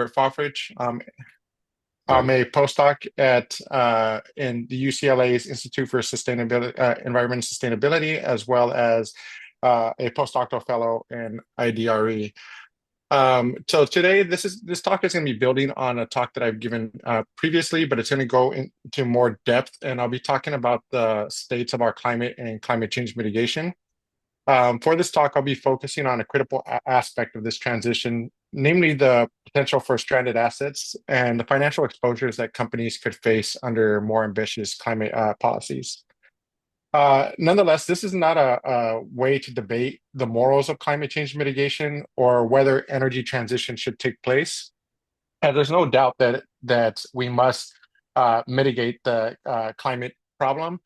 Robert Fofrich. I'm a postdoc at in the UCLA's Institute for Sustainability, Environment and Sustainability, as well as a postdoctoral fellow in IDRE. So today, this talk is going to be building on a talk that I've given previously, but it's going to go into more depth, and I'll be talking about the states of our climate and climate change mitigation. For this talk, I'll be focusing on a critical aspect of this transition, namely the potential for stranded assets and the financial exposures that companies could face under more ambitious climate policies. Nonetheless, this is not a way to debate the morals of climate change mitigation or whether energy transition should take place. And there's no doubt that we must mitigate the climate problem,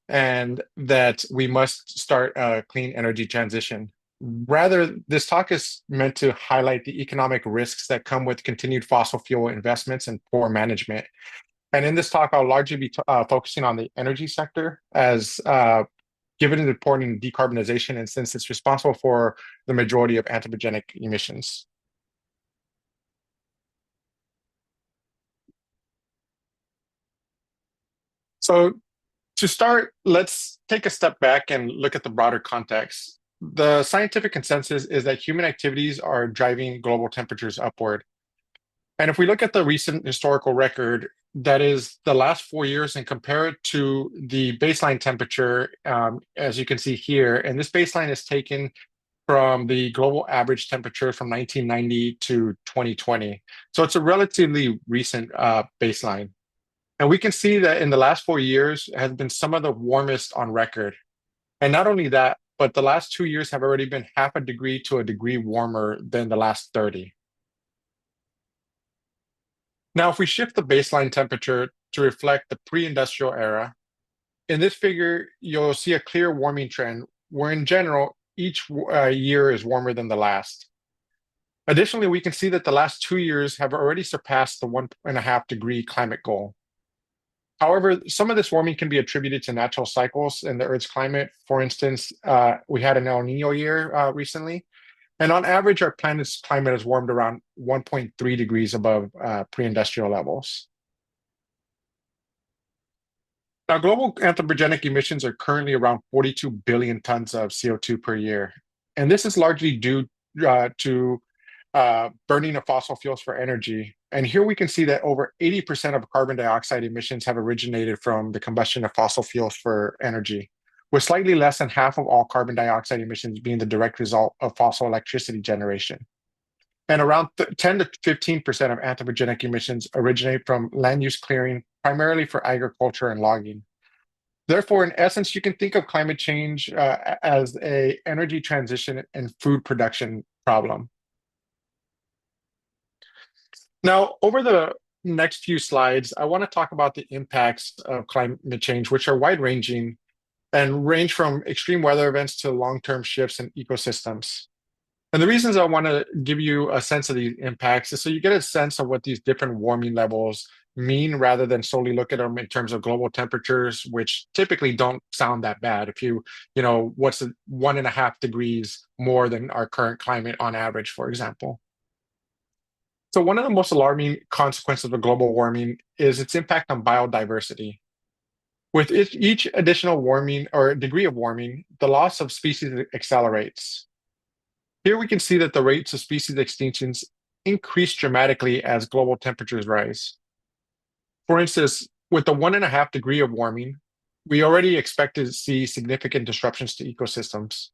and that we must start a clean energy transition. Rather, this talk is meant to highlight the economic risks that come with continued fossil fuel investments and poor management. And in this talk, I'll largely be focusing on the energy sector, as given its important decarbonization, and since it's responsible for the majority of anthropogenic emissions. So to start, let's take a step back and look at the broader context. The scientific consensus is that human activities are driving global temperatures upward. And if we look at the recent historical record, that is the last 4 years, and compare it to the baseline temperature, as you can see here, and this baseline is taken from the global average temperature from 1990 to 2020. So it's a relatively recent baseline. And we can see that in the last 4 years has been some of the warmest on record. And not only that, but the last 2 years have already been half a degree to a degree warmer than the last 30. Now, if we shift the baseline temperature to reflect the pre-industrial era, in this figure, you'll see a clear warming trend where in general, each year is warmer than the last. Additionally, we can see that the last 2 years have already surpassed the 1.5 degree climate goal. However, some of this warming can be attributed to natural cycles in the Earth's climate. For instance, we had an El Nino year recently, and on average, our planet's climate has warmed around 1.3 degrees above pre-industrial levels. Now, global anthropogenic emissions are currently around 42 billion tons of CO2 per year, and this is largely due to burning of fossil fuels for energy. And here we can see that over 80% of carbon dioxide emissions have originated from the combustion of fossil fuels for energy, with slightly less than half of all carbon dioxide emissions being the direct result of fossil electricity generation. And around 10 to 15% of anthropogenic emissions originate from land use clearing, primarily for agriculture and logging. Therefore, in essence, you can think of climate change as an energy transition and food production problem. Now, over the next few slides, I want to talk about the impacts of climate change, which are wide-ranging and range from extreme weather events to long-term shifts in ecosystems. And the reasons I want to give you a sense of these impacts is so you get a sense of what these different warming levels mean, rather than solely look at them in terms of global temperatures, which typically don't sound that bad. If what's 1.5 degrees more than our current climate on average, for example. So one of the most alarming consequences of global warming is its impact on biodiversity. With each additional warming or degree of warming, the loss of species accelerates. Here we can see that the rates of species extinctions increase dramatically as global temperatures rise. For instance, with the 1.5 degree of warming, we already expect to see significant disruptions to ecosystems.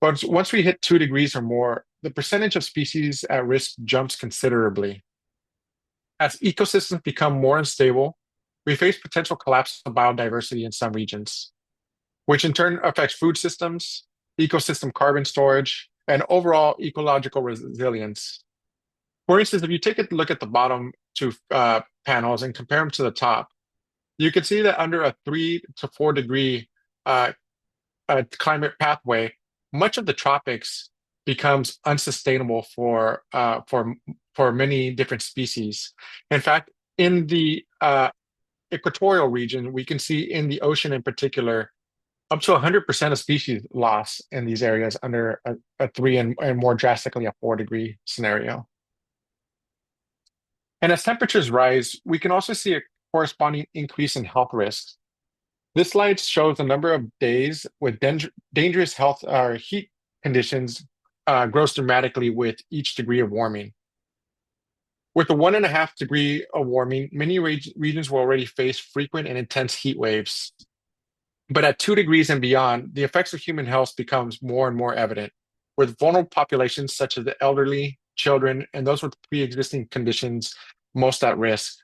But once we hit 2 degrees or more, the percentage of species at risk jumps considerably. As ecosystems become more unstable, we face potential collapse of biodiversity in some regions, which in turn affects food systems, ecosystem carbon storage, and overall ecological resilience. For instance, if you take a look at the bottom two panels and compare them to the top, you can see that under a 3 to 4 degree climate pathway, much of the tropics becomes unsustainable for many different species. In fact, in the equatorial region, we can see in the ocean in particular, up to 100% of species loss in these areas under a 3 and more drastically a 4 degree scenario. And as temperatures rise, we can also see a corresponding increase in health risks. This slide shows the number of days with dangerous health or heat conditions grows dramatically with each degree of warming. With a 1.5 degree of warming, many regions will already face frequent and intense heat waves. But at 2 degrees and beyond, the effects of human health becomes more and more evident, with vulnerable populations such as the elderly, children, and those with pre-existing conditions most at risk.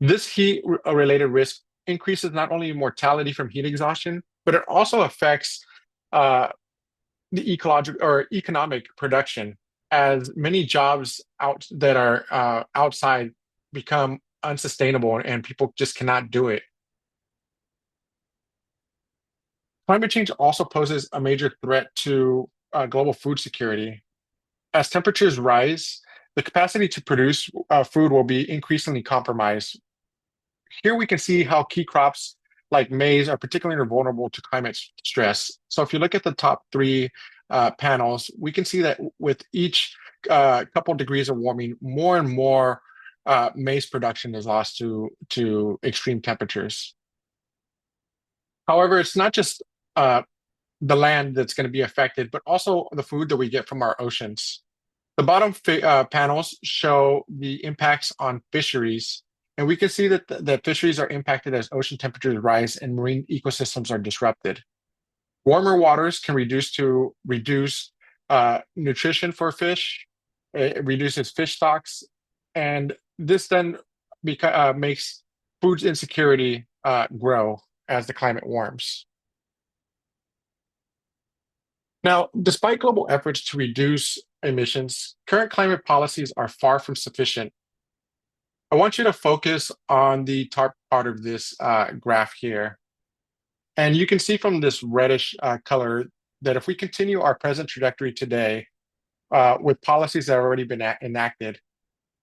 This heat-related risk increases not only mortality from heat exhaustion, but it also affects uh, the ecological or economic production, as many jobs out that are outside become unsustainable and people just cannot do it. Climate change also poses a major threat to global food security. As temperatures rise, the capacity to produce food will be increasingly compromised. Here we can see how key crops like maize are particularly vulnerable to climate stress. So if you look at the top three panels, we can see that with each couple degrees of warming, more and more maize production is lost to extreme temperatures. However, it's not just uh, the land that's going to be affected, but also the food that we get from our oceans. The bottom panels show the impacts on fisheries, and we can see that fisheries are impacted as ocean temperatures rise and marine ecosystems are disrupted. Warmer waters can reduce nutrition for fish. It reduces fish stocks, and this then makes food insecurity grow as the climate warms. Now, despite global efforts to reduce emissions, current climate policies are far from sufficient. I want you to focus on the top part of this graph here. And you can see from this reddish color that if we continue our present trajectory today with policies that have already been enacted,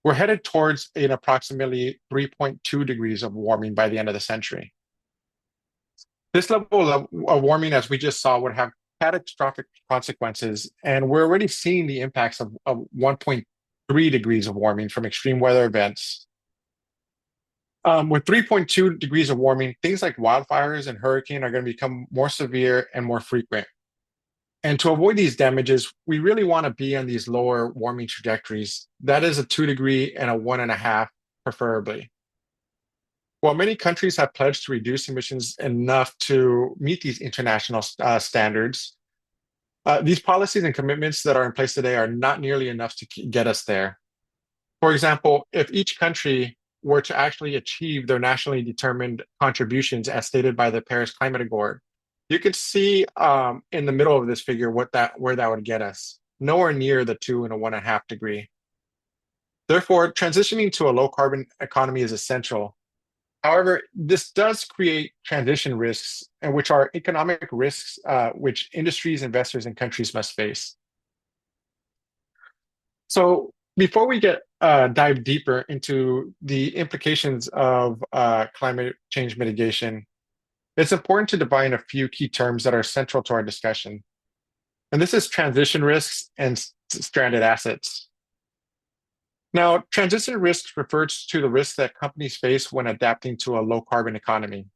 we're headed towards an approximately 3.2 degrees of warming by the end of the century. This level of warming, as we just saw, would have catastrophic consequences, and we're already seeing the impacts of 1.3 degrees of warming from extreme weather events. With 3.2 degrees of warming, things like wildfires and hurricane are going to become more severe and more frequent. And to avoid these damages, we really want to be on these lower warming trajectories. That is a 2 degree and a 1.5, preferably. While many countries have pledged to reduce emissions enough to meet these international standards, these policies and commitments that are in place today are not nearly enough to get us there. For example, if each country were to actually achieve their nationally determined contributions as stated by the Paris Climate Accord, you can see in the middle of this figure where that would get us. Nowhere near the 2 and a 1.5 degree. Therefore, transitioning to a low carbon economy is essential. However, this does create transition risks, and which are economic risks which industries, investors, and countries must face. So before we dive deeper into the implications of climate change mitigation, it's important to define a few key terms that are central to our discussion. And this is transition risks and stranded assets. Now, transition risks refers to the risks that companies face when adapting to a low carbon economy.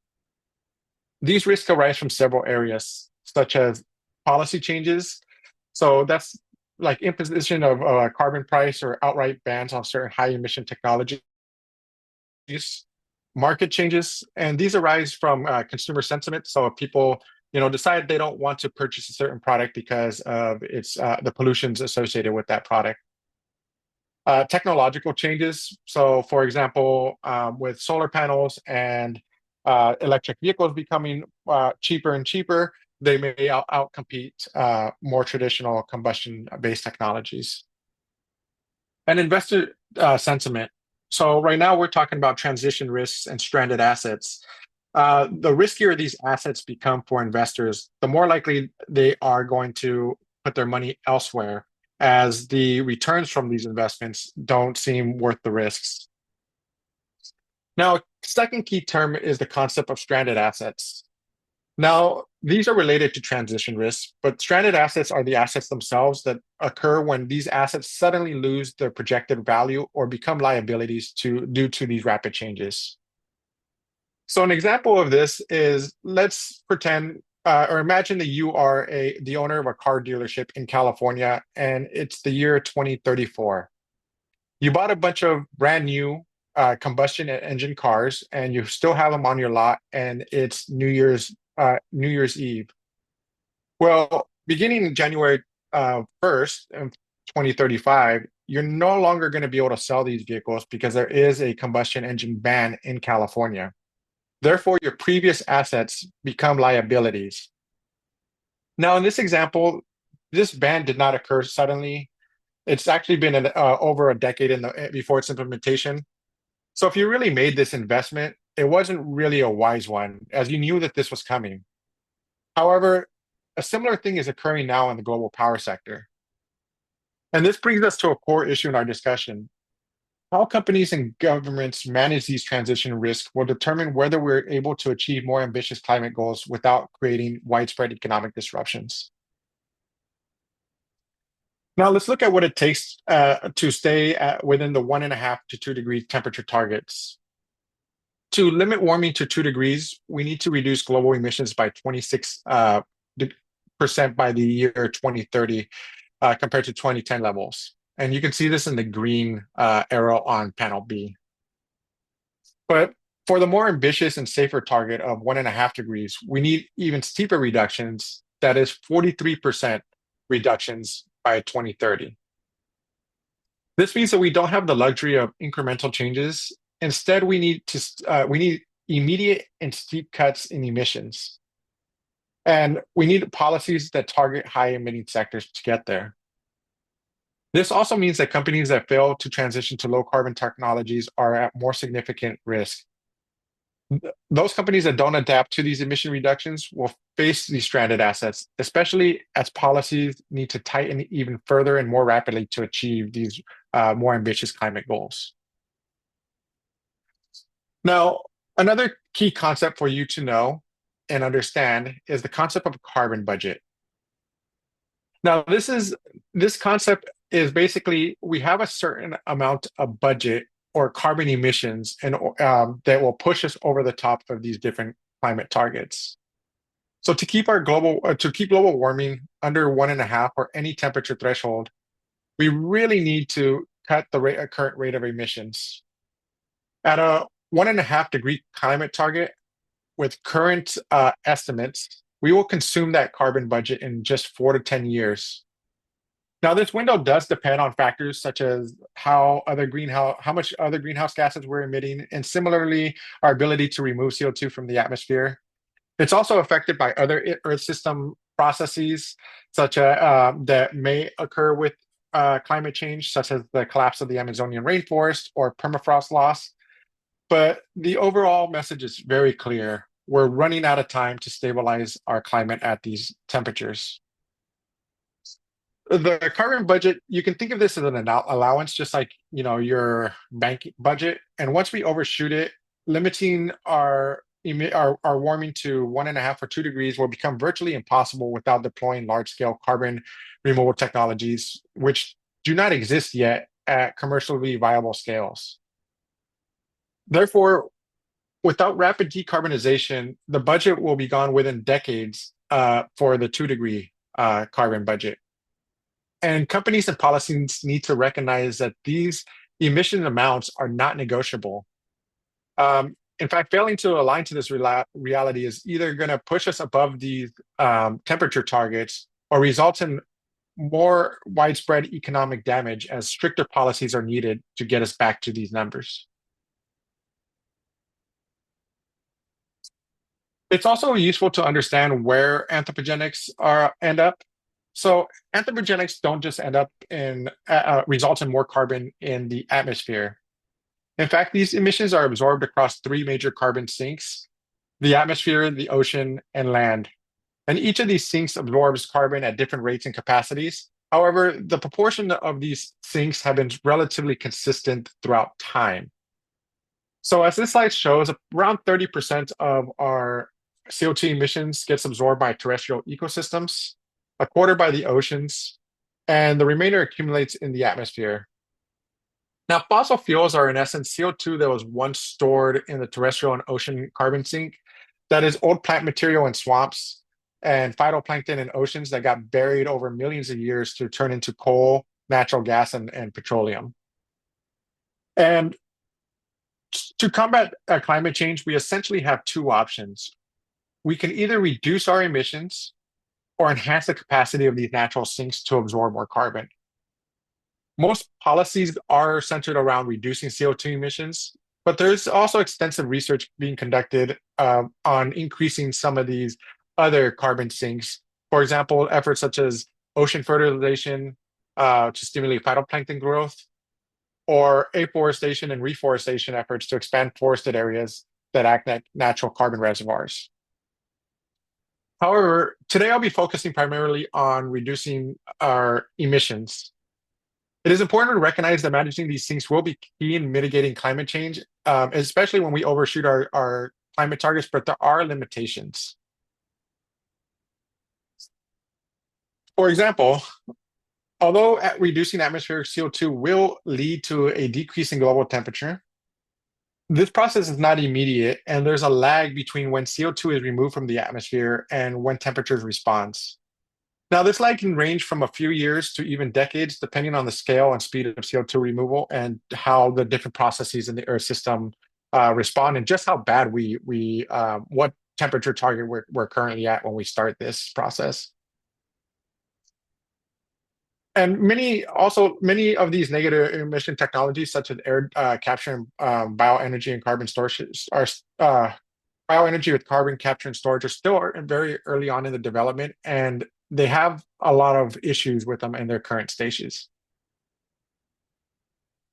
These risks arise from several areas, such as policy changes. So that's like imposition of a carbon price or outright bans on certain high emission technologies, market changes, and these arise from consumer sentiment. So if people, decide they don't want to purchase a certain product because of its the pollutions associated with that product. Technological changes. So, for example, with solar panels and electric vehicles becoming cheaper and cheaper, they may outcompete more traditional combustion-based technologies. And investor sentiment. So right now we're talking about transition risks and stranded assets. The riskier these assets become for investors, the more likely they are going to put their money elsewhere, as the returns from these investments don't seem worth the risks. Now, second key term is the concept of stranded assets. Now, these are related to transition risks, but stranded assets are the assets themselves that occur when these assets suddenly lose their projected value or become liabilities due to these rapid changes. So an example of this is, let's pretend or imagine that you are the owner of a car dealership in California and it's the year 2034. You bought a bunch of brand new combustion engine cars and you still have them on your lot, and it's New Year's Eve. Well, beginning January 1st of 2035, you're no longer going to be able to sell these vehicles because there is a combustion engine ban in California. Therefore, your previous assets become liabilities. Now, in this example, this ban did not occur suddenly. It's actually been over a decade before its implementation. So if you really made this investment, it wasn't really a wise one, as you knew that this was coming. However, a similar thing is occurring now in the global power sector. And this brings us to a core issue in our discussion. How companies and governments manage these transition risks will determine whether we're able to achieve more ambitious climate goals without creating widespread economic disruptions. Now, let's look at what it takes to stay within the 1.5 to 2 degree temperature targets. To limit warming to 2 degrees, we need to reduce global emissions by 26% by the year 2030 compared to 2010 levels. And you can see this in the green arrow on panel B. But for the more ambitious and safer target of 1.5 degrees, we need even steeper reductions, that is 43% reductions by 2030. This means that we don't have the luxury of incremental changes. Instead, we need immediate and steep cuts in emissions. And we need policies that target high emitting sectors to get there. This also means that companies that fail to transition to low carbon technologies are at more significant risk. Those companies that don't adapt to these emission reductions will face these stranded assets, especially as policies need to tighten even further and more rapidly to achieve these more ambitious climate goals. Now, another key concept for you to know and understand is the concept of a carbon budget. Now, this concept is basically, we have a certain amount of budget or carbon emissions and that will push us over the top of these different climate targets. So to keep global warming under 1.5 or any temperature threshold, we really need to cut the current rate of emissions. At a 1.5 degree climate target, with current estimates, we will consume that carbon budget in just 4 to 10 years. Now, this window does depend on factors such as how much other greenhouse gases we're emitting, and similarly, our ability to remove CO2 from the atmosphere. It's also affected by other Earth system processes, such as that may occur with climate change, such as the collapse of the Amazonian rainforest or permafrost loss. But the overall message is very clear. We're running out of time to stabilize our climate at these temperatures. The carbon budget, you can think of this as an allowance, just like your bank budget. And once we overshoot it, limiting our warming to 1.5 or 2 degrees will become virtually impossible without deploying large-scale carbon removal technologies, which do not exist yet at commercially viable scales. Therefore, without rapid decarbonization, the budget will be gone within decades for the 2 degree carbon budget. And companies and policies need to recognize that these emission amounts are not negotiable. In fact, failing to align to this reality is either going to push us above these temperature targets or result in more widespread economic damage, as stricter policies are needed to get us back to these numbers. It's also useful to understand where anthropogenics end up. So anthropogenics don't just end up in result in more carbon in the atmosphere. In fact, these emissions are absorbed across three major carbon sinks: the atmosphere, the ocean, and land. And each of these sinks absorbs carbon at different rates and capacities. However, the proportion of these sinks have been relatively consistent throughout time. So as this slide shows, around 30% of our CO2 emissions gets absorbed by terrestrial ecosystems, a quarter by the oceans, and the remainder accumulates in the atmosphere. Now, fossil fuels are in essence CO2 that was once stored in the terrestrial and ocean carbon sink. That is old plant material in swamps and phytoplankton in oceans that got buried over millions of years to turn into coal, natural gas, and petroleum. And to combat climate change, we essentially have two options. We can either reduce our emissions or enhance the capacity of these natural sinks to absorb more carbon. Most policies are centered around reducing CO2 emissions, but there's also extensive research being conducted on increasing some of these other carbon sinks. For example, efforts such as ocean fertilization to stimulate phytoplankton growth, or afforestation and reforestation efforts to expand forested areas that act like natural carbon reservoirs. However, today I'll be focusing primarily on reducing our emissions. It is important to recognize that managing these sinks will be key in mitigating climate change, especially when we overshoot our climate targets, but there are limitations. For example, although reducing atmospheric CO2 will lead to a decrease in global temperature, this process is not immediate, and there's a lag between when CO2 is removed from the atmosphere and when temperatures responds. Now, this lag can range from a few years to even decades, depending on the scale and speed of CO2 removal and how the different processes in the Earth system respond, and just how bad what temperature target we're currently at when we start this process. And many of these negative emission technologies, such as air capture and bioenergy and carbon storage, are bioenergy with carbon capture and storage are still very early on in the development, and they have a lot of issues with them in their current stages.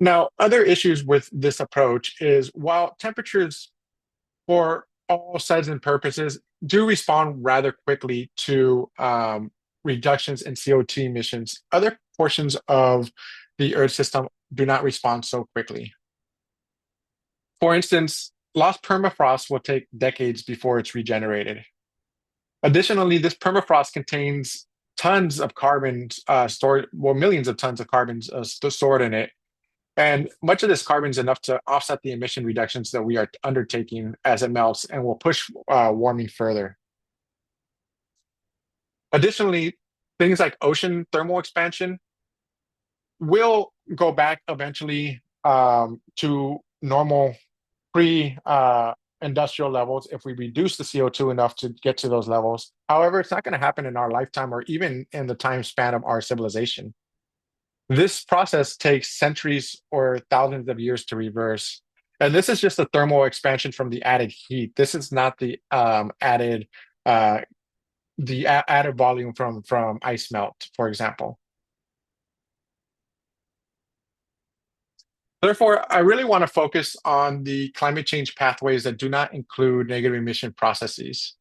Now, other issues with this approach is while temperatures for all sides and purposes do respond rather quickly to reductions in CO2 emissions, other portions of the Earth system do not respond so quickly. For instance, lost permafrost will take decades before it's regenerated. Additionally, this permafrost contains tons of carbon stored, well, millions of tons of carbon stored in it. And much of this carbon is enough to offset the emission reductions that we are undertaking as it melts and will push warming further. Additionally, things like ocean thermal expansion will go back eventually to normal pre-industrial levels if we reduce the CO2 enough to get to those levels. However, it's not going to happen in our lifetime or even in the time span of our civilization. This process takes centuries or thousands of years to reverse. And this is just a thermal expansion from the added heat. This is not the added volume from ice melt, for example. Therefore, I really want to focus on the climate change pathways that do not include negative emission processes.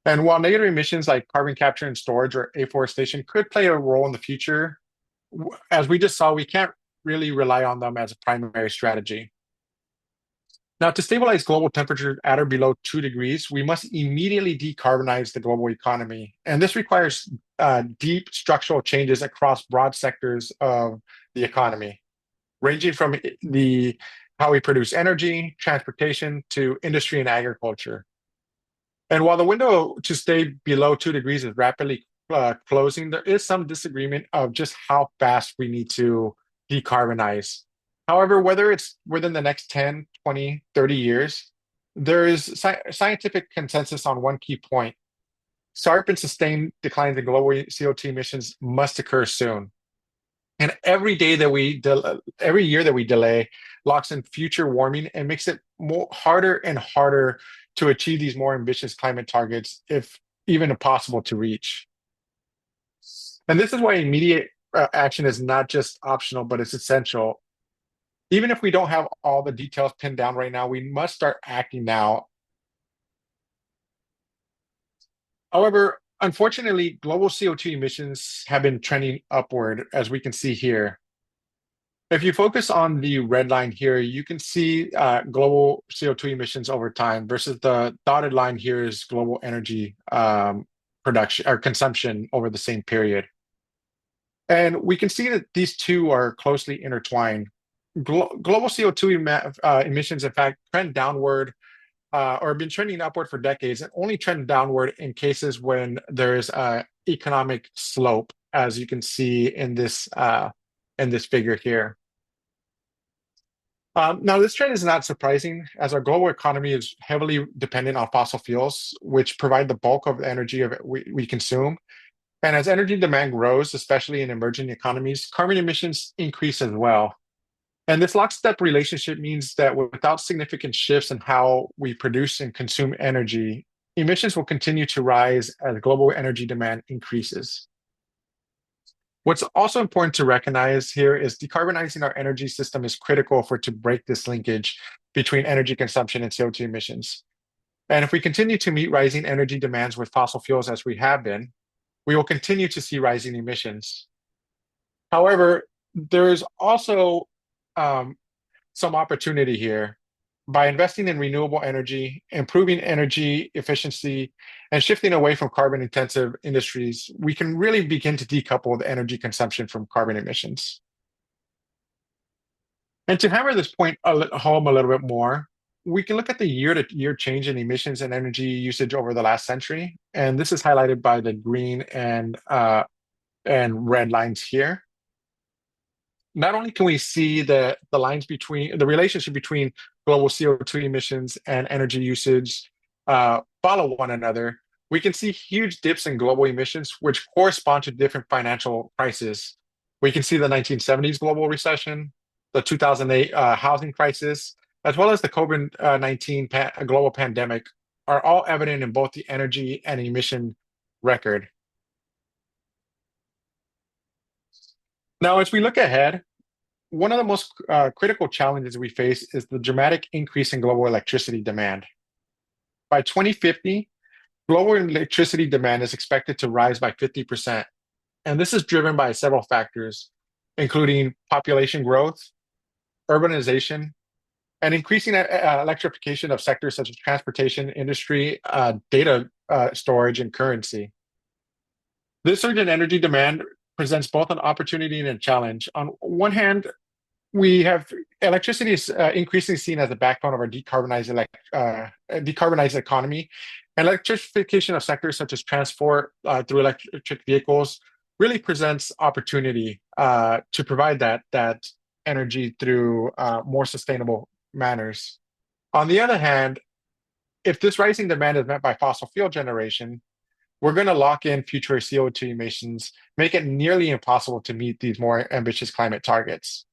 And while negative emissions like carbon capture and storage or afforestation could play a role in the future, as we just saw, we can't really rely on them as a primary strategy. Now, to stabilize global temperature at or below 2 degrees, we must immediately decarbonize the global economy. And this requires deep structural changes across broad sectors of the economy, ranging from how we produce energy, transportation, to industry and agriculture. And while the window to stay below 2 degrees is rapidly closing, there is some disagreement of just how fast we need to decarbonize. However, whether it's within the next 10, 20, 30 years, there is scientific consensus on one key point. Sharp and sustained declines in global CO2 emissions must occur soon. And every year that we delay locks in future warming and makes it harder and harder to achieve these more ambitious climate targets, if even possible to reach. And this is why immediate action is not just optional, but it's essential. Even if we don't have all the details pinned down right now, we must start acting now. However, unfortunately, global CO2 emissions have been trending upward, as we can see here. If you focus on the red line here, you can see global CO2 emissions over time versus the dotted line here is global energy production or consumption over the same period. And we can see that these two are closely intertwined. Global CO2 emissions, in fact, trend downward or have been trending upward for decades and only trend downward in cases when there is a economic slope, as you can see in this figure here. Now, this trend is not surprising as our global economy is heavily dependent on fossil fuels, which provide the bulk of the energy we consume. And as energy demand grows, especially in emerging economies, carbon emissions increase as well. And this lockstep relationship means that without significant shifts in how we produce and consume energy, emissions will continue to rise as global energy demand increases. What's also important to recognize here is decarbonizing our energy system is critical for to break this linkage between energy consumption and CO2 emissions. And if we continue to meet rising energy demands with fossil fuels as we have been, we will continue to see rising emissions. However, there is also um, some opportunity here. By investing in renewable energy, improving energy efficiency, and shifting away from carbon intensive industries, we can really begin to decouple the energy consumption from carbon emissions. And to hammer this point home a little bit more, we can look at the year to year change in emissions and energy usage over the last century. And this is highlighted by the green and red lines here. Not only can we see the lines between the relationship between global CO2 emissions and energy usage follow one another, we can see huge dips in global emissions, which correspond to different financial crises. We can see the 1970s global recession, the 2008 housing crisis, as well as the COVID-19 global pandemic, are all evident in both the energy and emission record. Now, as we look ahead, one of the most critical challenges we face is the dramatic increase in global electricity demand. By 2050, global electricity demand is expected to rise by 50%. And this is driven by several factors, including population growth, urbanization, and increasing electrification of sectors such as transportation, industry, data storage, and currency. This surge in energy demand presents both an opportunity and a challenge. On one hand, we have electricity is increasingly seen as the backbone of our decarbonized economy. And electrification of sectors such as transport through electric vehicles really presents opportunity to provide that energy through more sustainable manners. On the other hand, if this rising demand is met by fossil fuel generation, we're going to lock in future CO2 emissions, make it nearly impossible to meet these more ambitious climate targets.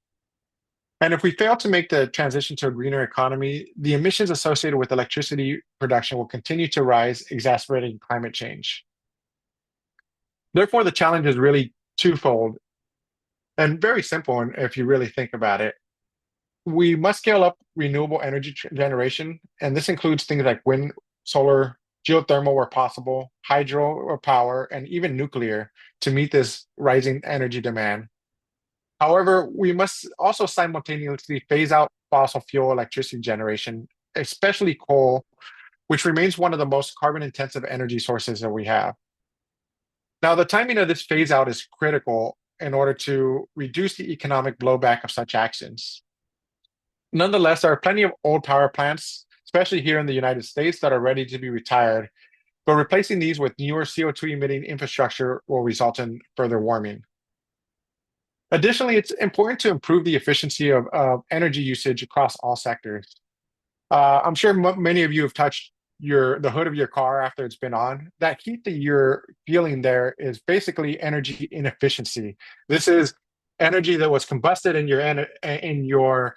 And if we fail to make the transition to a greener economy, the emissions associated with electricity production will continue to rise, exacerbating climate change. Therefore, the challenge is really twofold and very simple if you really think about it. We must scale up renewable energy generation, and this includes things like wind, solar, geothermal where possible, hydro or power, and even nuclear to meet this rising energy demand. However, we must also simultaneously phase out fossil fuel electricity generation, especially coal, which remains one of the most carbon intensive energy sources that we have. Now, the timing of this phase out is critical in order to reduce the economic blowback of such actions. Nonetheless, there are plenty of old power plants, especially here in the United States, that are ready to be retired, but replacing these with newer CO2 emitting infrastructure will result in further warming. Additionally, it's important to improve the efficiency of energy usage across all sectors. I'm sure many of you have touched the hood of your car after it's been on. That heat that you're feeling there is basically energy inefficiency. This is energy that was combusted in your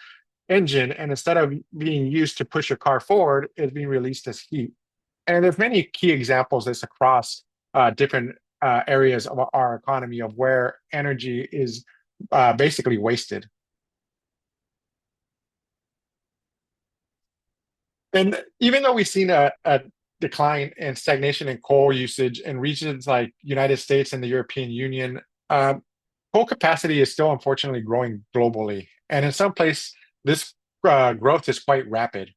engine, and instead of being used to push your car forward, is being released as heat. And there's many key examples of this across different areas of our economy of where energy is basically wasted. And even though we've seen a decline in stagnation in coal usage in regions like United States and the European Union, coal capacity is still unfortunately growing globally, and in some places, this growth is quite rapid.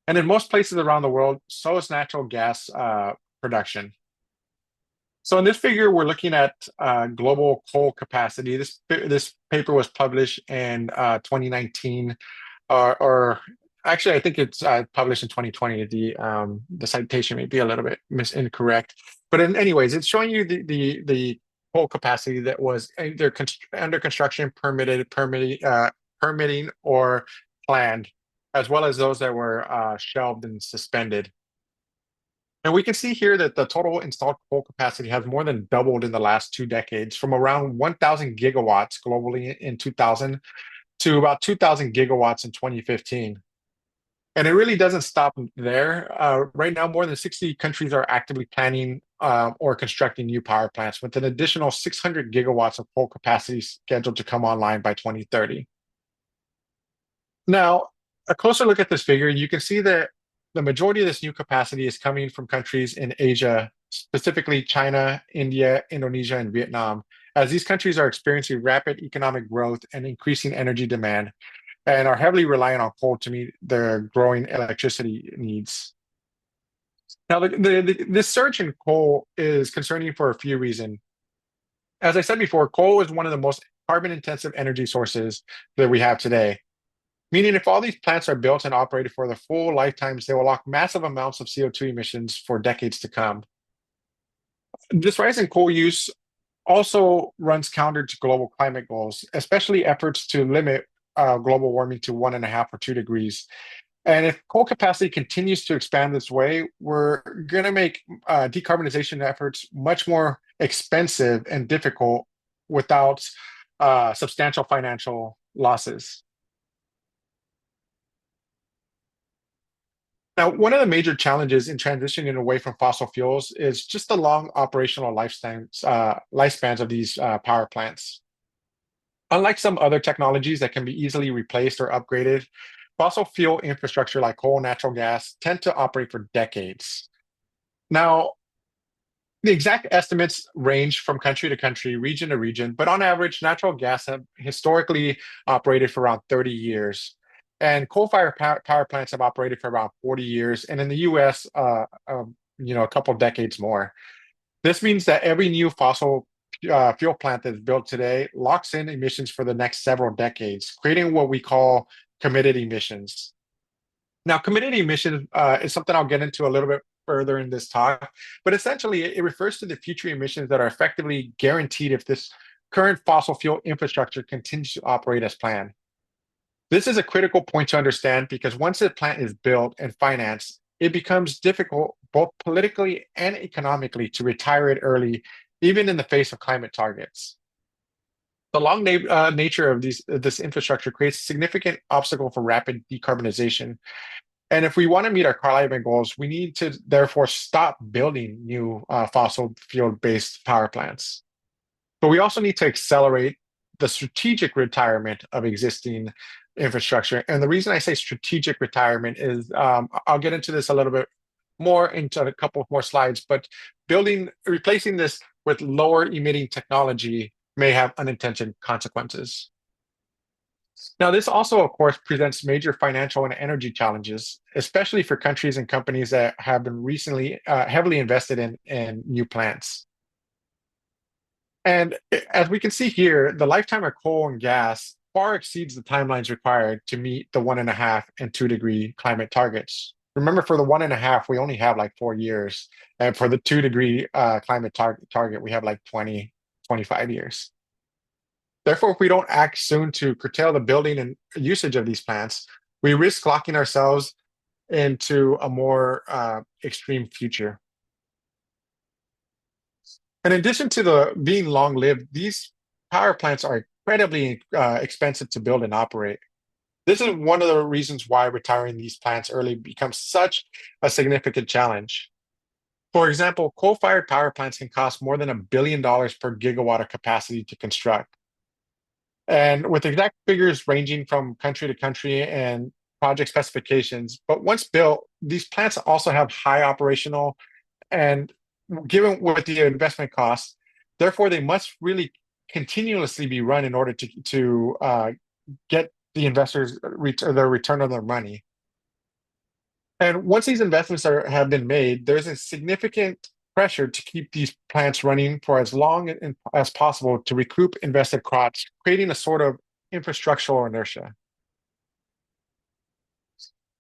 And in most places around the world, so is natural gas production. So in this figure, we're looking at global coal capacity. This paper was published in 2019, or actually, I think it's published in 2020. The citation may be a little bit incorrect, but anyways, it's showing you the coal capacity that was either under construction, permitting, or planned, as well as those that were shelved and suspended. And we can see here that the total installed coal capacity has more than doubled in the last 2 decades, from around 1,000 gigawatts globally in 2000 to about 2,000 gigawatts in 2015. And it really doesn't stop there. Right now, more than 60 countries are actively planning or constructing new power plants, with an additional 600 gigawatts of coal capacity scheduled to come online by 2030. Now, a closer look at this figure, you can see that the majority of this new capacity is coming from countries in Asia, specifically China, India, Indonesia, and Vietnam, as these countries are experiencing rapid economic growth and increasing energy demand, and are heavily reliant on coal to meet their growing electricity needs. Now, this surge in coal is concerning for a few reasons. As I said before, coal is one of the most carbon-intensive energy sources that we have today. Meaning, if all these plants are built and operated for their full lifetimes, they will lock massive amounts of CO2 emissions for decades to come. This rise in coal use also runs counter to global climate goals, especially efforts to limit global warming to 1.5 or 2 degrees. And if coal capacity continues to expand this way, we're going to make decarbonization efforts much more expensive and difficult without substantial financial losses. Now, one of the major challenges in transitioning away from fossil fuels is just the long operational lifespans of these power plants. Unlike some other technologies that can be easily replaced or upgraded, fossil fuel infrastructure like coal, natural gas tend to operate for decades. Now, the exact estimates range from country to country, region to region, but on average, natural gas have historically operated for around 30 years. And coal-fired power plants have operated for around 40 years, and in the US, a couple of decades more. This means that every new fossil fuel plant that's built today locks in emissions for the next several decades, creating what we call committed emissions. Now, committed emissions is something I'll get into a little bit further in this talk, but essentially it refers to the future emissions that are effectively guaranteed if this current fossil fuel infrastructure continues to operate as planned. This is a critical point to understand because once a plant is built and financed, it becomes difficult both politically and economically to retire it early, even in the face of climate targets. The long nature of this infrastructure creates a significant obstacle for rapid decarbonization. And if we want to meet our climate goals, we need to therefore stop building new fossil fuel-based power plants. But we also need to accelerate the strategic retirement of existing infrastructure. And the reason I say strategic retirement is I'll get into this a little bit more into a couple of more slides, but replacing this with lower emitting technology may have unintended consequences. Now, this also, of course, presents major financial and energy challenges, especially for countries and companies that have been recently heavily invested in new plants. And as we can see here, the lifetime of coal and gas far exceeds the timelines required to meet the 1.5 and 2 degree climate targets. Remember, for the 1.5, we only have like 4 years. And for the 2 degree climate target, we have like 20, 25 years. Therefore, if we don't act soon to curtail the building and usage of these plants, we risk locking ourselves into a more extreme future. In addition to being long-lived, these power plants are incredibly expensive to build and operate. This is one of the reasons why retiring these plants early becomes such a significant challenge. For example, coal-fired power plants can cost more than $1 billion per gigawatt of capacity to construct. And with exact figures ranging from country to country and project specifications, but once built, these plants also have high operational and given with the investment costs, therefore they must really continuously be run in order to get the investors their return on their money. And once these investments have been made, there's a significant pressure to keep these plants running for as long as possible to recoup invested costs, creating a sort of infrastructural inertia.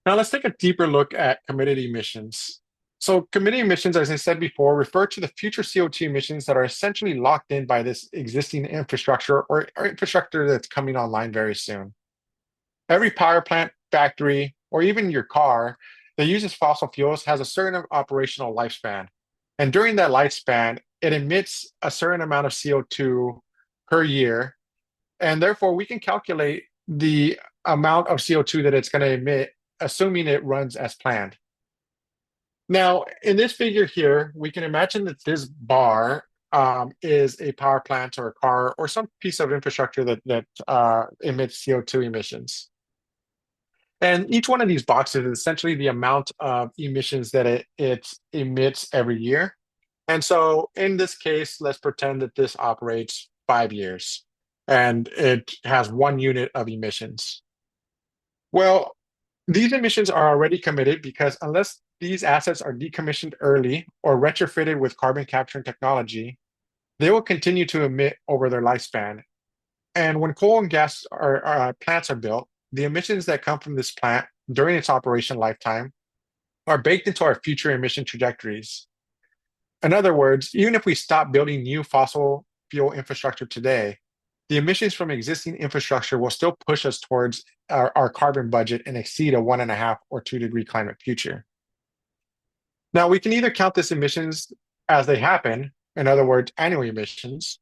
Now let's take a deeper look at committed emissions. So committed emissions, as I said before, refer to the future CO2 emissions that are essentially locked in by this existing infrastructure or infrastructure that's coming online very soon. Every power plant, factory, or even your car that uses fossil fuels has a certain operational lifespan. And during that lifespan, it emits a certain amount of CO2 per year. And therefore, we can calculate the amount of CO2 that it's going to emit, assuming it runs as planned. Now, in this figure here, we can imagine that this bar is a power plant or a car or some piece of infrastructure that emits CO2 emissions. And each one of these boxes is essentially the amount of emissions that it emits every year. And so in this case, let's pretend that this operates 5 years and it has 1 unit of emissions. Well, these emissions are already committed because unless these assets are decommissioned early or retrofitted with carbon capture technology, they will continue to emit over their lifespan. And when coal and gas plants are built, the emissions that come from this plant during its operation lifetime are baked into our future emission trajectories. In other words, even if we stop building new fossil fuel infrastructure today, the emissions from existing infrastructure will still push us towards our carbon budget and exceed a 1.5 or 2 degree climate future. Now, we can either count these emissions as they happen, in other words, annual emissions,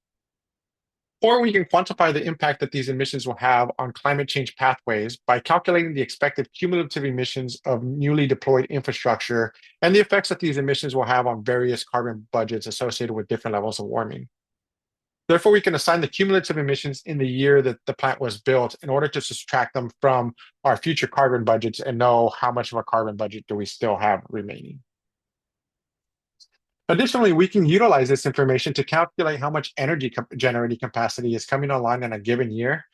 or we can quantify the impact that these emissions will have on climate change pathways by calculating the expected cumulative emissions of newly deployed infrastructure and the effects that these emissions will have on various carbon budgets associated with different levels of warming. Therefore, we can assign the cumulative emissions in the year that the plant was built in order to subtract them from our future carbon budgets and know how much of a carbon budget do we still have remaining. Additionally, we can utilize this information to calculate how much energy generating capacity is coming online in a given year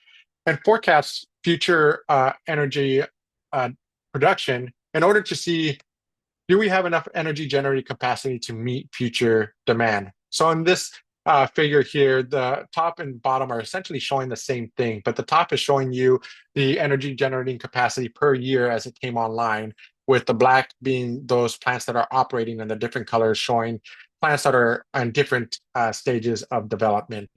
and forecast future energy production in order to see, do we have enough energy generating capacity to meet future demand? So in this figure here, the top and bottom are essentially showing the same thing, but the top is showing you the energy generating capacity per year as it came online, with the black being those plants that are operating and the different colors showing plants that are on different stages of development.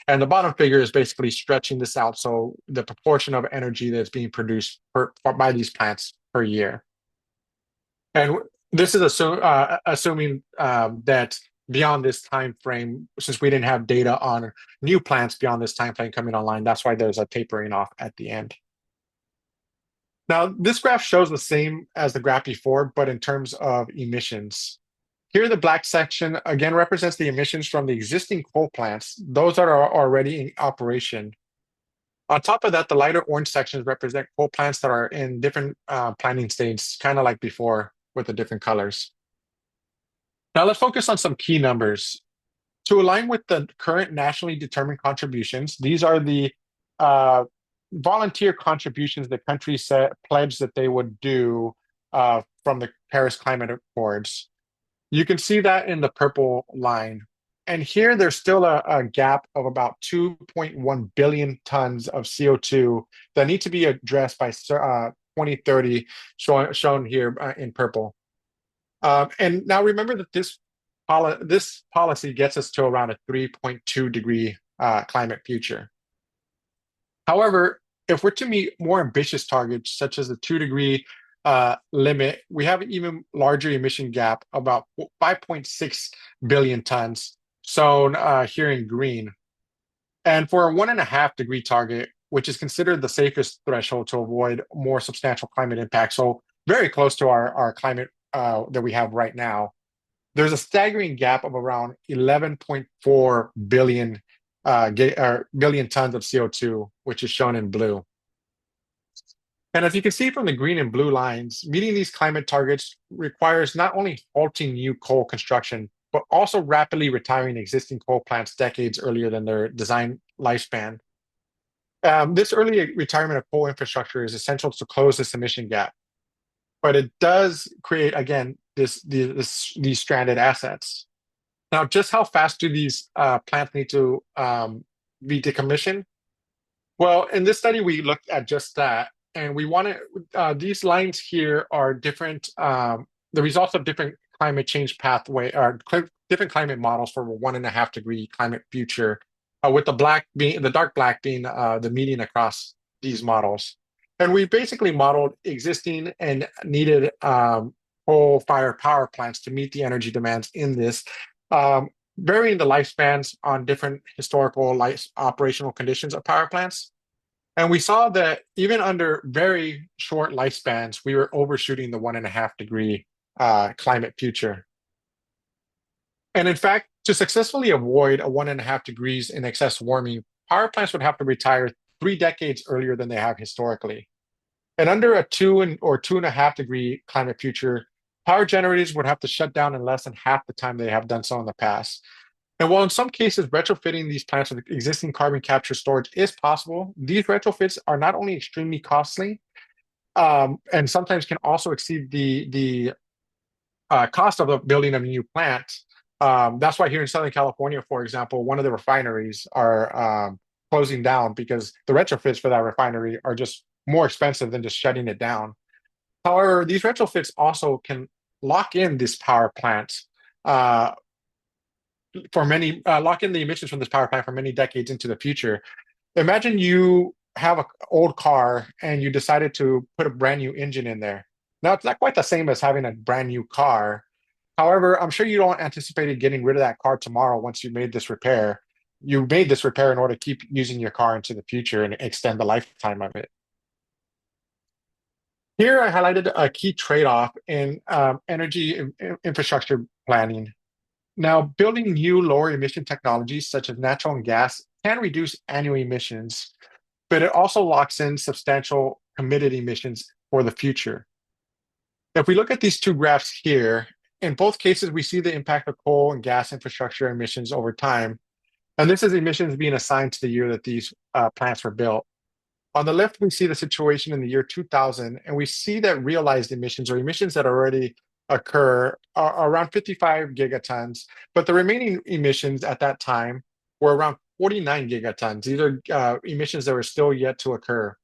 And the bottom figure is basically stretching this out, so the proportion of energy that's being produced by these plants per year. And this is assuming that beyond this time frame, since we didn't have data on new plants beyond this time frame coming online, that's why there's a tapering off at the end. Now, this graph shows the same as the graph before, but in terms of emissions. Here, the black section again represents the emissions from the existing coal plants, those that are already in operation. On top of that, the lighter orange sections represent coal plants that are in different planning stages, kind of like before with the different colors. Now let's focus on some key numbers. To align with the current nationally determined contributions, these are the volunteer contributions the country pledged that they would do from the Paris Climate Accords. You can see that in the purple line. And here there's still a gap of about 2.1 billion tons of CO2 that need to be addressed by 2030, shown here in purple. And now remember that this policy gets us to around a 3.2 degree climate future. However, if we're to meet more ambitious targets, such as the 2 degree limit, we have an even larger emission gap, about 5.6 billion tons, shown here in green. And for a 1.5 degree target, which is considered the safest threshold to avoid more substantial climate impact, so very close to our climate that we have right now, there's a staggering gap of around 11.4 billion billion tons of CO2, which is shown in blue. And as you can see from the green and blue lines, meeting these climate targets requires not only halting new coal construction, but also rapidly retiring existing coal plants decades earlier than their design lifespan. This early retirement of coal infrastructure is essential to close this emission gap, but it does create, again, these stranded assets. Now, just how fast do these plants need to be decommissioned? Well, in this study, we looked at just that, and we wanted these lines here are different, the results of different climate change pathway or different climate models for a 1.5 degree climate future, with the dark black being the median across these models. And we basically modeled existing and needed coal-fired power plants to meet the energy demands in this, um, varying the lifespans on different historical life operational conditions of power plants. And we saw that even under very short lifespans, we were overshooting the 1.5 degree climate future. And in fact, to successfully avoid a 1.5 degrees in excess warming, power plants would have to retire 3 decades earlier than they have historically. And under a 2 or 2.5 degree climate future, power generators would have to shut down in less than half the time they have done so in the past. And while in some cases retrofitting these plants with existing carbon capture storage is possible, these retrofits are not only extremely costly, and sometimes can also exceed the cost of the building of a new plant. That's why here in Southern California, for example, one of the refineries are closing down because the retrofits for that refinery are just more expensive than just shutting it down. However, these retrofits also can lock in this power plant uh, lock in the emissions from this power plant for many decades into the future. Imagine you have an old car and you decided to put a brand new engine in there. Now, it's not quite the same as having a brand new car. However, I'm sure you don't anticipate getting rid of that car tomorrow once you made this repair. You made this repair in order to keep using your car into the future and extend the lifetime of it. Here, I highlighted a key trade-off in energy infrastructure planning. Now, building new lower emission technologies such as natural gas can reduce annual emissions, but it also locks in substantial committed emissions for the future. If we look at these two graphs here, in both cases, we see the impact of coal and gas infrastructure emissions over time. And this is emissions being assigned to the year that these plants were built. On the left, we see the situation in the year 2000, and we see that realized emissions or emissions that already occur are around 55 gigatons, but the remaining emissions at that time were around 49 gigatons. These are emissions that were still yet to occur.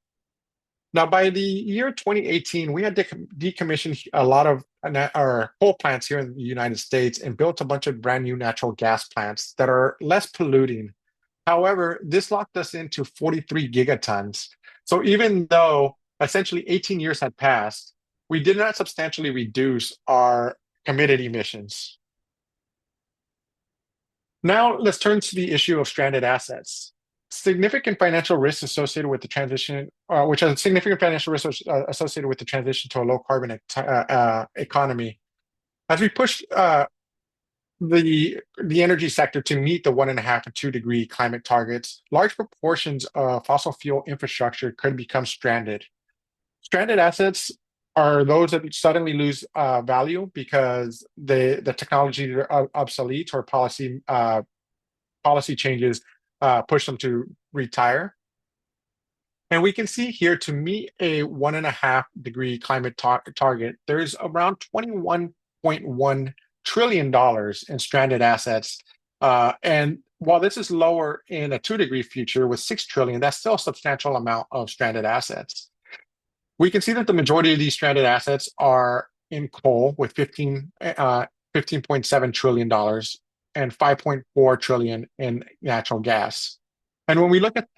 Now, by the year 2018, we had decommissioned a lot of our coal plants here in the United States and built a bunch of brand new natural gas plants that are less polluting. However, this locked us into 43 gigatons. So even though essentially 18 years had passed, we did not substantially reduce our committed emissions. Now let's turn to the issue of stranded assets. Significant financial risks associated with the transition, which has significant financial risks associated with the transition to a low carbon economy. As we push the energy sector to meet the 1.5 to 2 degree climate targets, large proportions of fossil fuel infrastructure could become stranded. Stranded assets are those that suddenly lose value because the technology are obsolete or policy changes push them to retire. And we can see here to meet a 1.5 degree climate target, there's around $21.1 trillion in stranded assets. And while this is lower in a 2 degree future with 6 trillion, that's still a substantial amount of stranded assets. We can see that the majority of these stranded assets are in coal with $15.7 trillion and 5.4 trillion in natural gas. And when we look at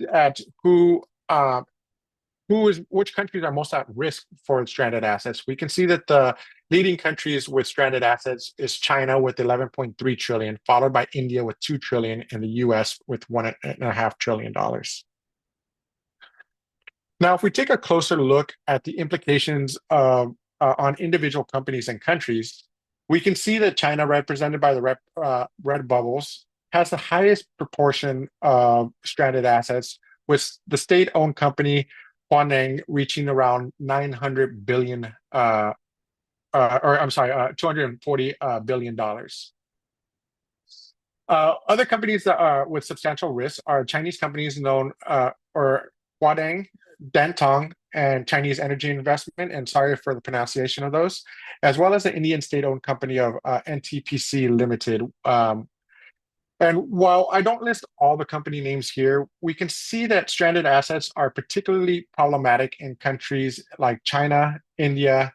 which countries are most at risk for stranded assets, we can see that the leading countries with stranded assets is China with 11.3 trillion, followed by India with 2 trillion, and the US with $1.5 trillion. Now, if we take a closer look at the implications of on individual companies and countries, we can see that China, represented by the red bubbles, has the highest proportion of stranded assets, with the state-owned company Huaneng reaching around 900 billion, $240 billion. Other companies that are with substantial risks are Chinese companies known or Huadeng, Dantong, and Chinese Energy Investment, and sorry for the pronunciation of those, as well as the Indian state-owned company of NTPC Limited. And while I don't list all the company names here, we can see that stranded assets are particularly problematic in countries like China, India,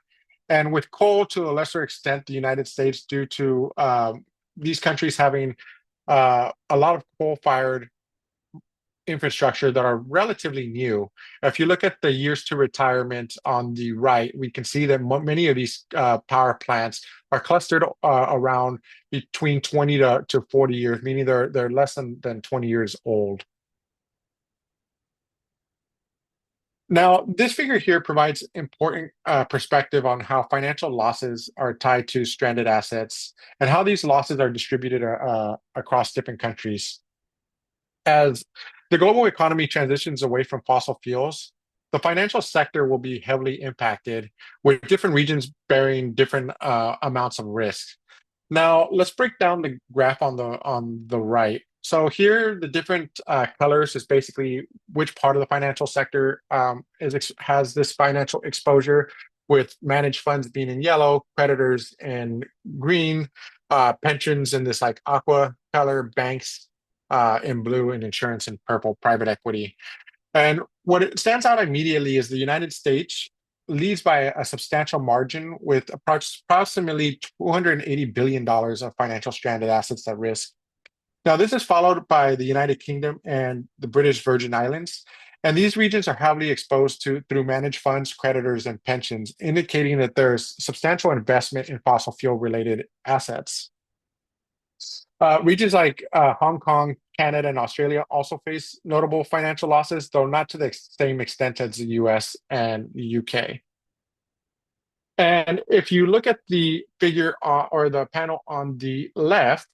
and with coal to a lesser extent, the United States, due to these countries having a lot of coal-fired infrastructure that are relatively new. If you look at the years to retirement on the right, we can see that many of these power plants are clustered around between 20 to 40 years, meaning they're less than 20 years old. Now, this figure here provides important perspective on how financial losses are tied to stranded assets and how these losses are distributed across different countries. As the global economy transitions away from fossil fuels, the financial sector will be heavily impacted, with different regions bearing different amounts of risk. Now, let's break down the graph on the right. So here, the different colors is basically which part of the financial sector has this financial exposure, with managed funds being in yellow, creditors in green, pensions in this like aqua color, banks in blue, and insurance in purple, private equity. And what it stands out immediately is the United States leads by a substantial margin with approximately $280 billion of financial stranded assets at risk. Now, this is followed by the United Kingdom and the British Virgin Islands. And these regions are heavily exposed to through managed funds, creditors, and pensions, indicating that there's substantial investment in fossil fuel related assets. Regions like Hong Kong, Canada, and Australia also face notable financial losses, though not to the same extent as the US and the UK. And if you look at the figure or the panel on the left,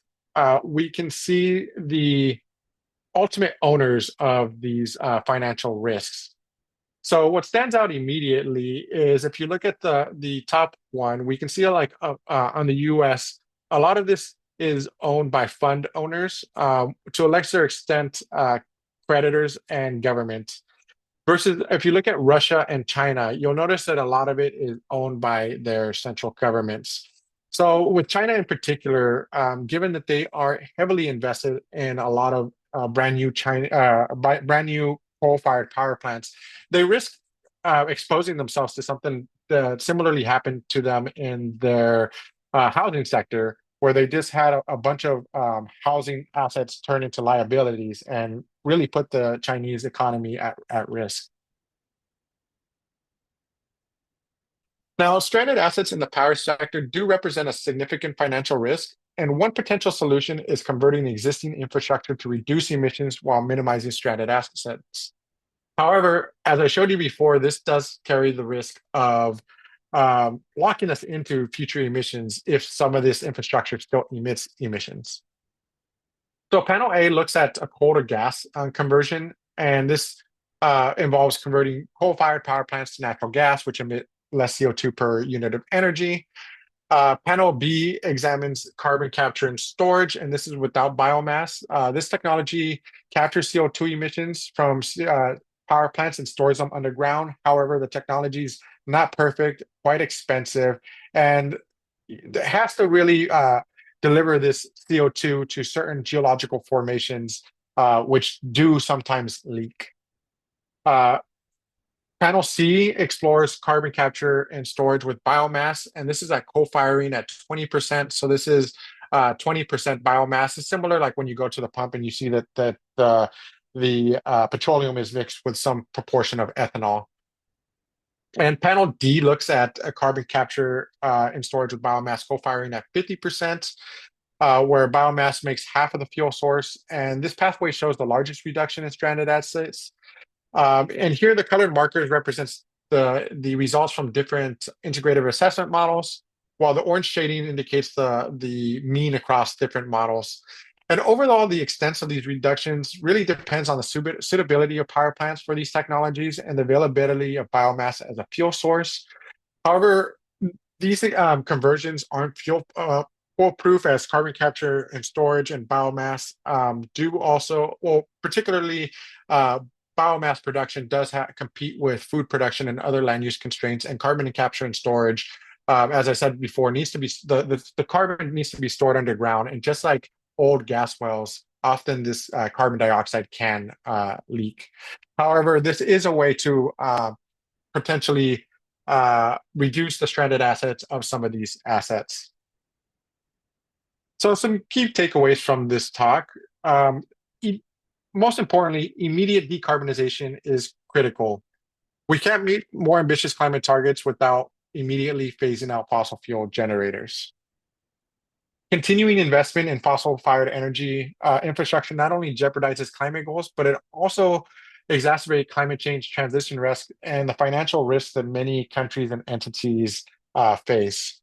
we can see the ultimate owners of these financial risks. So what stands out immediately is if you look at the top one, we can see like on the US, a lot of this is owned by fund owners, to a lesser extent, creditors and government. Versus if you look at Russia and China, you'll notice that a lot of it is owned by their central governments. So with China in particular, given that they are heavily invested in a lot of brand new coal-fired power plants, they risk exposing themselves to something that similarly happened to them in their housing sector, where they just had a bunch of housing assets turn into liabilities and really put the Chinese economy at risk. Now, stranded assets in the power sector do represent a significant financial risk, and one potential solution is converting existing infrastructure to reduce emissions while minimizing stranded assets. However, as I showed you before, this does carry the risk of locking us into future emissions if some of this infrastructure still emits emissions. So panel A looks at a coal to gas conversion, and this involves converting coal-fired power plants to natural gas, which emit less CO2 per unit of energy. Panel B examines carbon capture and storage, and this is without biomass. This technology captures CO2 emissions from power plants and stores them underground. However, the technology is not perfect, quite expensive, and it has to really deliver this CO2 to certain geological formations, which do sometimes leak. Uh, Panel C explores carbon capture and storage with biomass, and this is at co-firing at 20%. So this is 20% biomass. It's similar like when you go to the pump and you see that the petroleum is mixed with some proportion of ethanol. And panel D looks at carbon capture and storage with biomass co-firing at 50%, where biomass makes half of the fuel source. And this pathway shows the largest reduction in stranded assets. And here the colored markers represents the results from different integrative assessment models, while the orange shading indicates the mean across different models. And overall, the extent of these reductions really depends on the suitability of power plants for these technologies and the availability of biomass as a fuel source. However, these conversions aren't foolproof as carbon capture and storage and biomass do also, well, particularly uh, biomass production does compete with food production and other land use constraints, and carbon capture and storage, as I said before, needs to be the carbon needs to be stored underground, and just like old gas wells, often this carbon dioxide can leak. However, this is a way to potentially reduce the stranded assets of some of these assets. So some key takeaways from this talk. Um, e- Most importantly, immediate decarbonization is critical. We can't meet more ambitious climate targets without immediately phasing out fossil fuel generators. Continuing investment in fossil-fired energy infrastructure not only jeopardizes climate goals, but it also exacerbates climate change transition risk and the financial risks that many countries and entities face.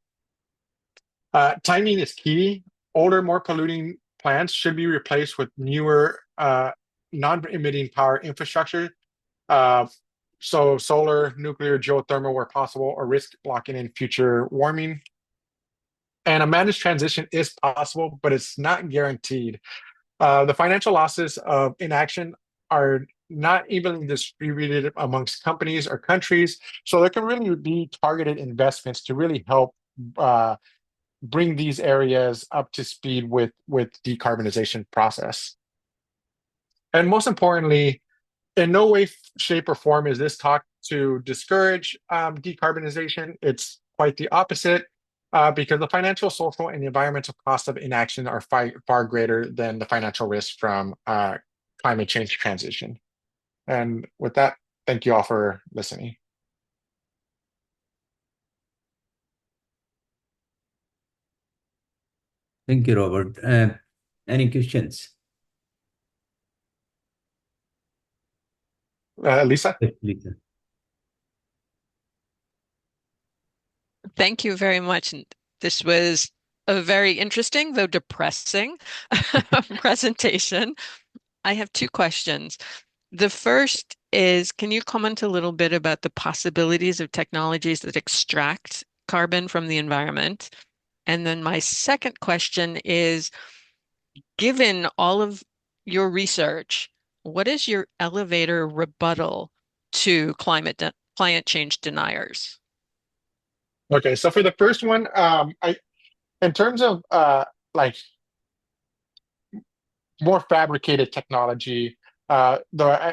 Timing is key. Older, more polluting plants should be replaced with newer, non-emitting power infrastructure. Uh, so solar, nuclear, geothermal where possible, or risk blocking in future warming. And a managed transition is possible, but it's not guaranteed. The financial losses of inaction are not evenly distributed amongst companies or countries. So there can really be targeted investments to really help bring these areas up to speed with decarbonization process. And most importantly, in no way, shape, or form is this talk to discourage decarbonization. It's quite the opposite, because the financial, social, and environmental costs of inaction are far greater than the financial risk from climate change transition. And with that, thank you all for listening. Thank you, Robert. Any questions? Lisa? Yes, Lisa. Thank you very much. This was a very interesting, though depressing, presentation. I have two questions. The first is, can you comment a little bit about the possibilities of technologies that extract carbon from the environment? And then my second question is, given all of your research, what is your elevator rebuttal to climate change deniers? Okay, so for the first one, in terms of like more fabricated technology, the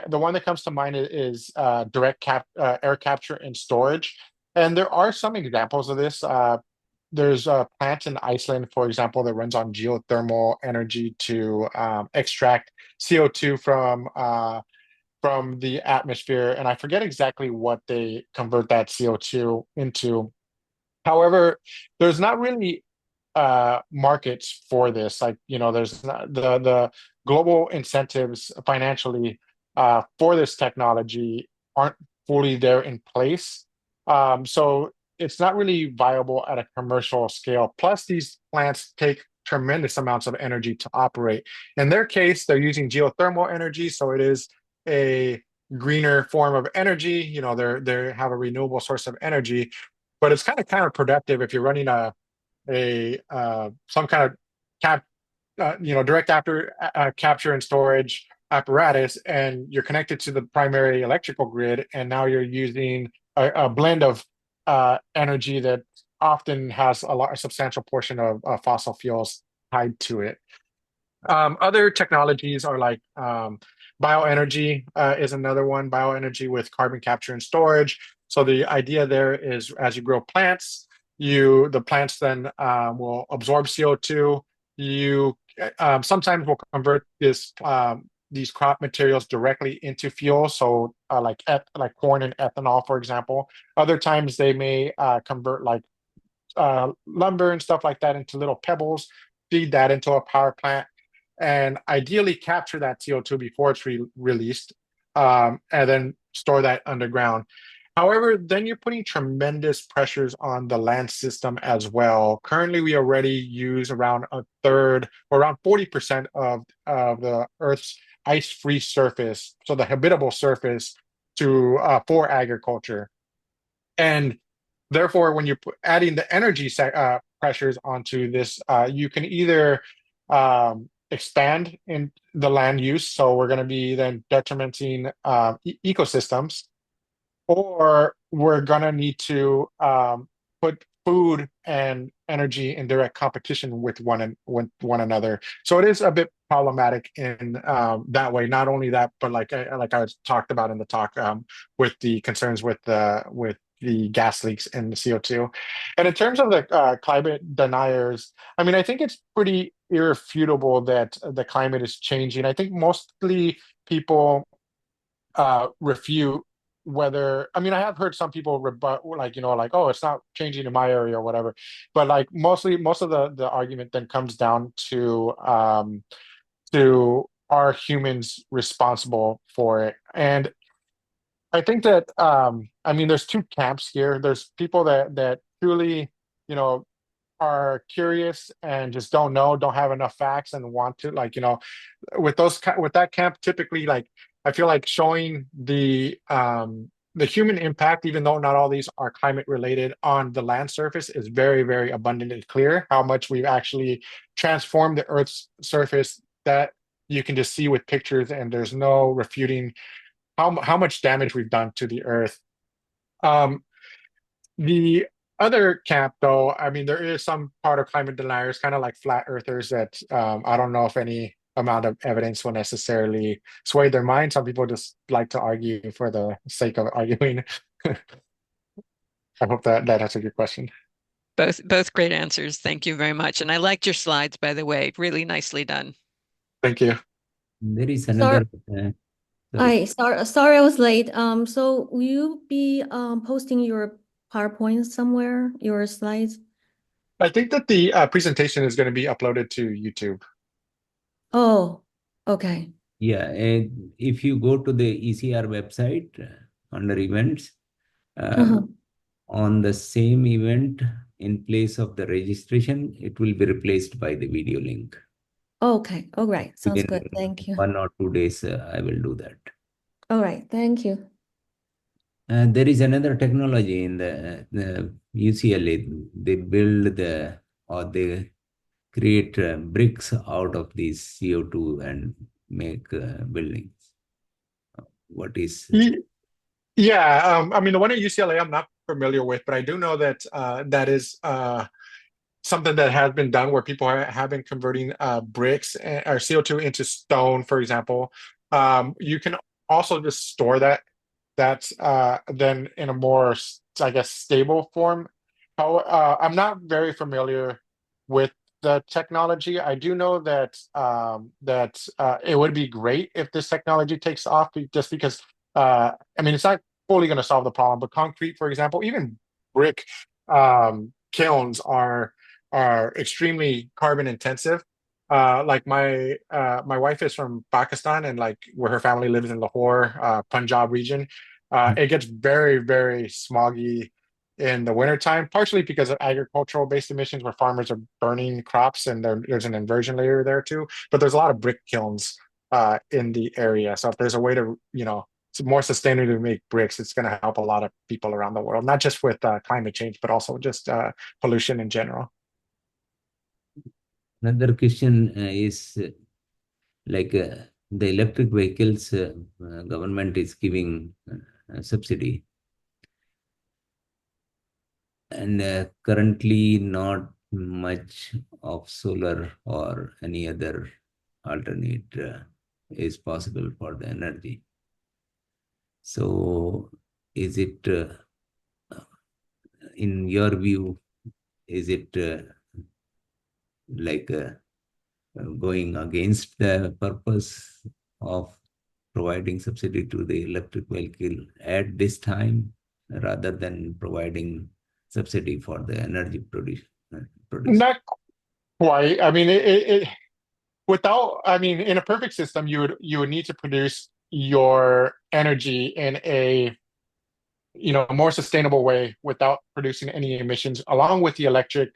one that comes to mind is air capture and storage, and there are some examples of this. There's a plant in Iceland, for example, that runs on geothermal energy to extract CO2 from the atmosphere, and I forget exactly what they convert that CO2 into. However, there's not really markets for this. Like, there's not, the global incentives financially for this technology aren't fully there in place. So it's not really viable at a commercial scale. Plus, these plants take tremendous amounts of energy to operate. In their case, they're using geothermal energy, so it is a greener form of energy. They have a renewable source of energy, but it's kind of counterproductive if you're running a some kind of direct after capture and storage apparatus, and you're connected to the primary electrical grid, and now you're using a blend of energy that often has a substantial portion of fossil fuels tied to it. Other technologies are like bioenergy is another one, bioenergy with carbon capture and storage. So the idea there is, as you grow plants, the plants then will absorb CO2. You sometimes will convert these crop materials directly into fuel. So like corn and ethanol, for example. Other times they may convert like lumber and stuff like that into little pebbles, feed that into a power plant, and ideally capture that CO2 before it's released, and then store that underground. However, then you're putting tremendous pressures on the land system as well. Currently, we already use around a third or around 40% of the Earth's ice-free surface, so the habitable surface, for agriculture. And therefore, when you're adding the energy pressures onto this. You can either expand in the land use, so we're going to be then detrimenting ecosystems, or we're gonna need to put food and energy in direct competition with one another. So it is a bit problematic in that way. Not only that, but like I was talked about in the talk, with the concerns with the gas leaks and the CO2. And in terms of the climate deniers, I mean, I think it's pretty irrefutable that the climate is changing. I think mostly people refute whether, I mean, I have heard some people rebut, like, like, oh, it's not changing in my area or whatever, but like mostly most of the argument then comes down to are humans responsible for it. And I think that I mean, there's two camps here. There's people that truly, you know, are curious and just don't know, don't have enough facts and want to, like, with that camp, typically, like, I feel like showing the human impact, even though not all these are climate related, on the land surface is very, very abundantly clear how much we've actually transformed the Earth's surface, that you can just see with pictures, and there's no refuting how much damage we've done to the Earth. Um, the other camp, though, I mean, there is some part of climate deniers, kind of like flat earthers, that I don't know if any amount of evidence will necessarily sway their mind. Some people just like to argue for the sake of arguing. I hope that answered your question. Both great answers. Thank you very much. And I liked your slides, by the way. Really nicely done. Thank you. There is Sorry, another, sorry. sorry I was late. So will you be posting your PowerPoint somewhere, your slides? I think that the presentation is going to be uploaded to YouTube. Oh, okay. Yeah, and if you go to the ECR website under events, Uh-huh. on the same event, in place of the registration, it will be replaced by the video link. Okay. All right. Sounds Within good. Thank you. 1 or 2 days, I will do that. All right. Thank you. There is another technology in the UCLA. They build or they create bricks out of these CO2 and make buildings. What is Yeah, I mean, the one at UCLA I'm not familiar with, but I do know that that is something that has been done, where people have been converting bricks or CO2 into stone, for example. You can also just store that then in a more, I guess, stable form. I'm not very familiar with the technology. I do know that it would be great if this technology takes off, just because I mean, it's not fully going to solve the problem, but concrete, for example, even brick kilns are extremely carbon intensive. Like my wife is from Pakistan, and like where her family lives in Lahore, Punjab region. It gets very, very smoggy in the wintertime, partially because of agricultural based emissions, where farmers are burning crops, and there's an inversion layer there too. But there's a lot of brick kilns in the area. So if there's a way to, more sustainably make bricks, it's going to help a lot of people around the world, not just with climate change, but also just pollution in general. another question is like the electric vehicles, government is giving subsidy, and currently not much of solar or any other alternate is possible for the energy. So is it, in your view, is it like going against the purpose of providing subsidy to the electric vehicle at this time, rather than providing subsidy for the energy producer? Not quite. I mean, without, I mean, in a perfect system, you would need to produce your energy in a more sustainable way without producing any emissions, along with the electric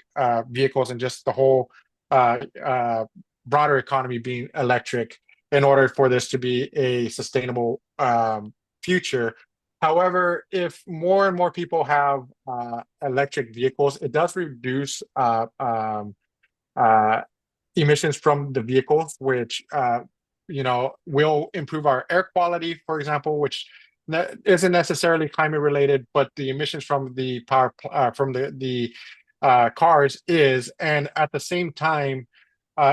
vehicles and just the whole broader economy being electric, in order for this to be a sustainable future. However, if more and more people have electric vehicles, it does reduce uh, emissions from the vehicles, which will improve our air quality, for example, which isn't necessarily climate related, but the emissions from the from the cars is. And at the same time,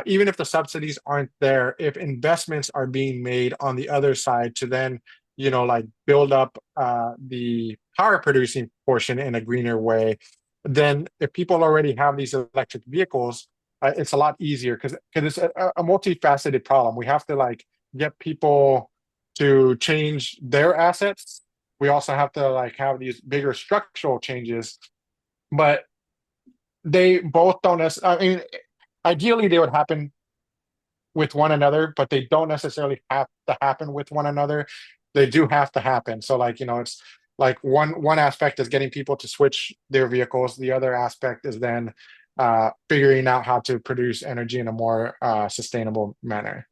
even if the subsidies aren't there, if investments are being made on the other side to then like build up the power producing portion in a greener way, then if people already have these electric vehicles, it's a lot easier because it's a multifaceted problem. We have to like get people to change their assets. We also have to like have these bigger structural changes, but they both don't I mean, ideally they would happen with one another, but they don't necessarily have to happen with one another. They do have to happen. So like, it's like one aspect is getting people to switch their vehicles. The other aspect is then figuring out how to produce energy in a more sustainable manner.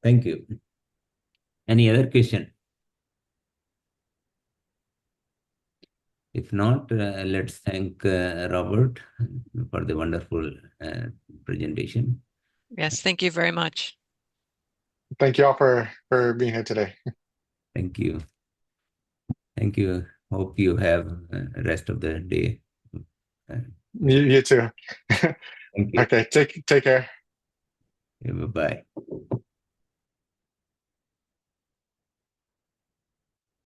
Thank you. Any other question? If not, let's thank Robert for the wonderful presentation. Yes, thank you very much. Thank you all for being here today. Thank you. Thank you. Hope you have rest of the day. You too. Thank you. Okay, take care. Bye-bye.